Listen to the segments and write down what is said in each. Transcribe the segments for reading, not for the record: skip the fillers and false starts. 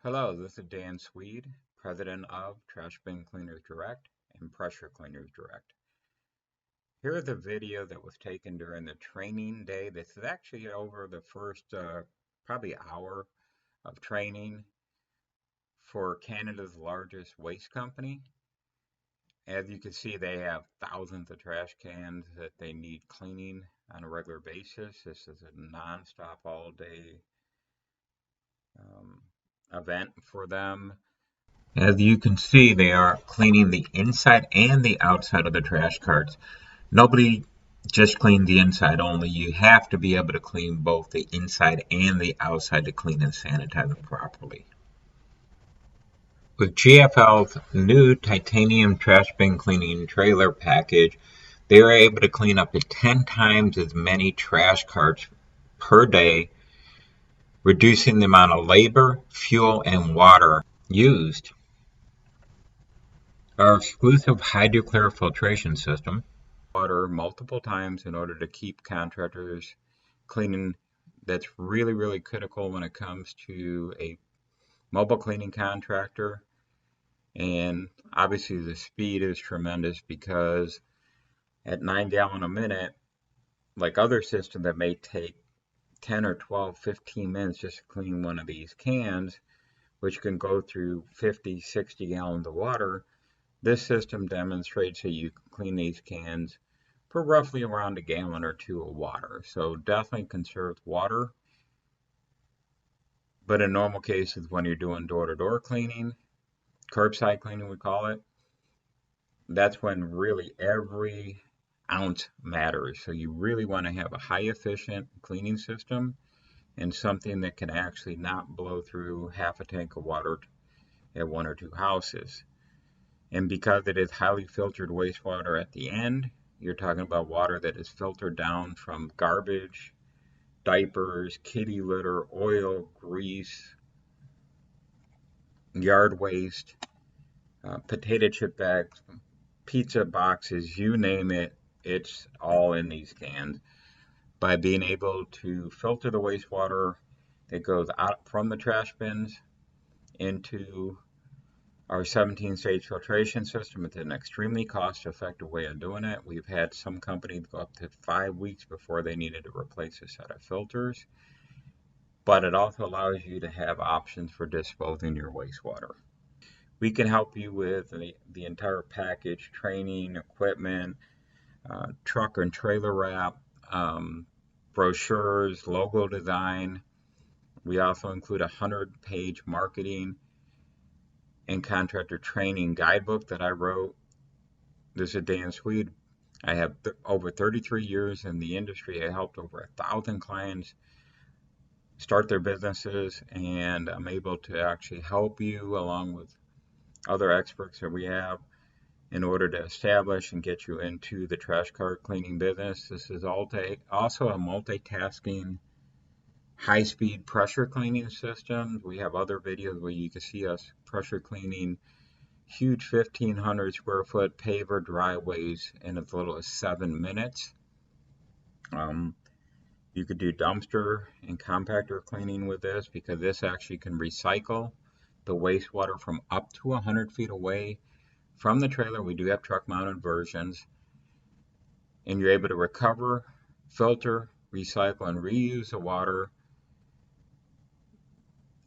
Hello, this is Dan Swede, President of Trash Bin Cleaners Direct and Pressure Cleaners Direct. Here is a video that was taken during the training day. This is actually over the first probably hour of training for Canada's largest waste company. As you can see, they have thousands of trash cans that they need cleaning on a regular basis. This is a non-stop all-day event for them. As you can see, they are cleaning the inside and the outside of the trash carts. Nobody just cleaned the inside only. You have to be able to clean both the inside and the outside to clean and sanitize them properly. With GFL's new titanium trash bin cleaning trailer package, they are able to clean up to 10 times as many trash carts per day, reducing the amount of labor, fuel, and water used. Our exclusive hydroclear filtration system water multiple times in order to keep contractors cleaning. That's really critical when it comes to a mobile cleaning contractor. And obviously the speed is tremendous because at 9 gallon a minute, like other systems that may take 10 or 12, 15 minutes just to clean one of these cans, which can go through 50, 60 gallons of water, this system demonstrates that you can clean these cans for roughly around a gallon or two of water. So definitely conserves water. But in normal cases, when you're doing door-to-door cleaning, curbside cleaning we call it, that's when really every ounce matters. So you really want to have a high efficient cleaning system and something that can actually not blow through half a tank of water at one or two houses. And because it is highly filtered wastewater at the end, you're talking about water that is filtered down from garbage, diapers, kitty litter, oil, grease, yard waste, potato chip bags, pizza boxes, you name it, it's all in these cans. By being able to filter the wastewater that goes out from the trash bins into our 17-stage filtration system, it's an extremely cost-effective way of doing it. We've had some companies go up to 5 weeks before they needed to replace a set of filters. But it also allows you to have options for disposing your wastewater. We can help you with the entire package, training, equipment, truck and trailer wrap, brochures, logo design. We also include a 100-page marketing and contractor training guidebook that I wrote. This is Dan Swede. I have over 33 years in the industry. I helped over 1,000 clients start their businesses, and I'm able to actually help you along with other experts that we have in order to establish and get you into the trash cart cleaning business. This is also a multitasking high-speed pressure cleaning system. We have other videos where you can see us pressure cleaning huge 1,500 square foot paver driveways in as little as 7 minutes. You could do dumpster and compactor cleaning with this because this actually can recycle the wastewater from up to 100 feet away from the trailer. We do have truck mounted versions, and you're able to recover, filter, recycle, and reuse the water.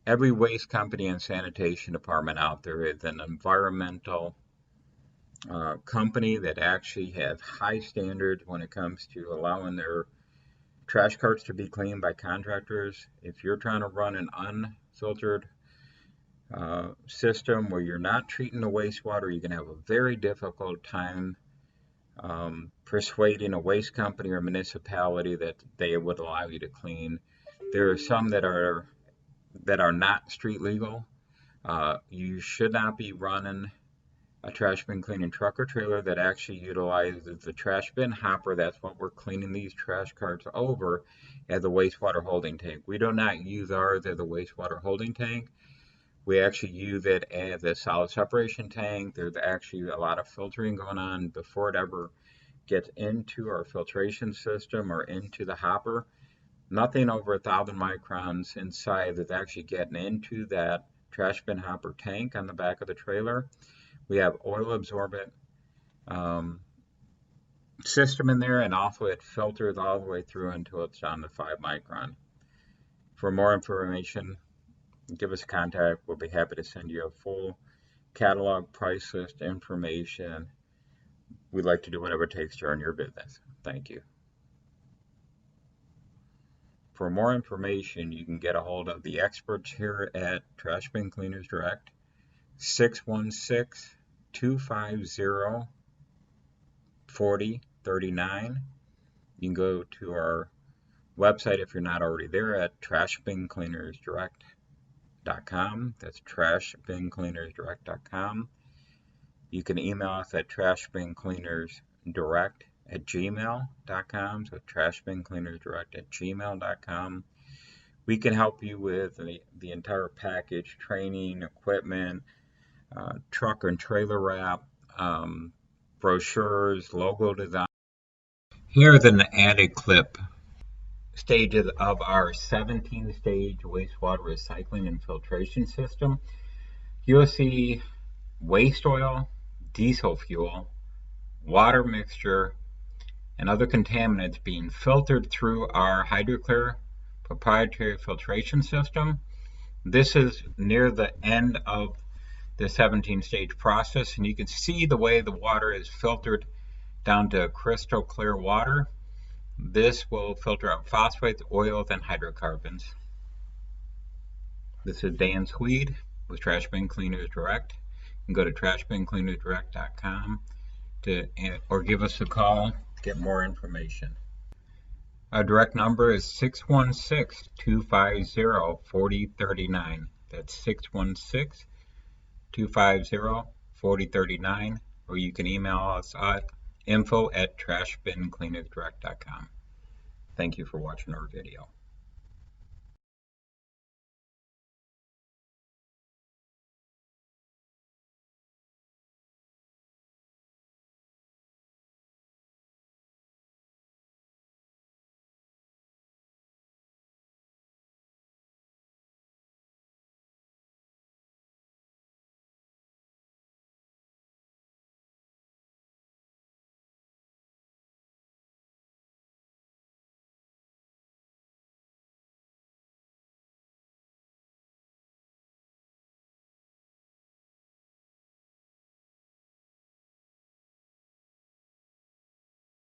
Every waste company and sanitation department out there is an environmental company that actually have high standards when it comes to allowing their trash carts to be cleaned by contractors. If you're trying to run an unfiltered system where you're not treating the wastewater, you can have a very difficult time persuading a waste company or municipality that they would allow you to clean. There are some that are not street legal. You should not be running a trash bin cleaning truck or trailer that actually utilizes the trash bin hopper. That's what we're cleaning these trash carts over, as a wastewater holding tank. We do not use ours as a wastewater holding tank. We actually use it as a solid separation tank. There's actually a lot of filtering going on before it ever gets into our filtration system or into the hopper. Nothing over 1,000 microns in size is actually getting into that trash bin hopper tank on the back of the trailer. We have oil absorbent system in there, and also it filters all the way through until it's down to 5 micron. For more information, give us a contact. We'll be happy to send you a full catalog, price list, information. We'd like to do whatever it takes to earn your business. Thank you. For more information, you can get a hold of the experts here at Trash Bin Cleaners Direct, 616-250-4039. You can go to our website if you're not already there at trashbincleanersdirect.com. That's trashbincleanersdirect.com. You can email us at trashbincleanersdirect@gmail.com. So trashbincleanersdirect@gmail.com. We can help you with the entire package: training, equipment, truck and trailer wrap, brochures, logo design. Here's an added clip. Stages of our 17-stage wastewater recycling and filtration system. You'll see waste oil, diesel fuel, water mixture, and other contaminants being filtered through our HydroClear proprietary filtration system. This is near the end of the 17-stage process, and you can see the way the water is filtered down to crystal clear water. This will filter out phosphates, oils, and hydrocarbons. This is Dan Swede with Trash Bin Cleaners Direct. You can go to trashbincleanersdirect.com or give us a call to get more information. Our direct number is 616-250-4039. That's 616-250-4039, or you can email us at info@trashbincleanersdirect.com. Thank you for watching our video.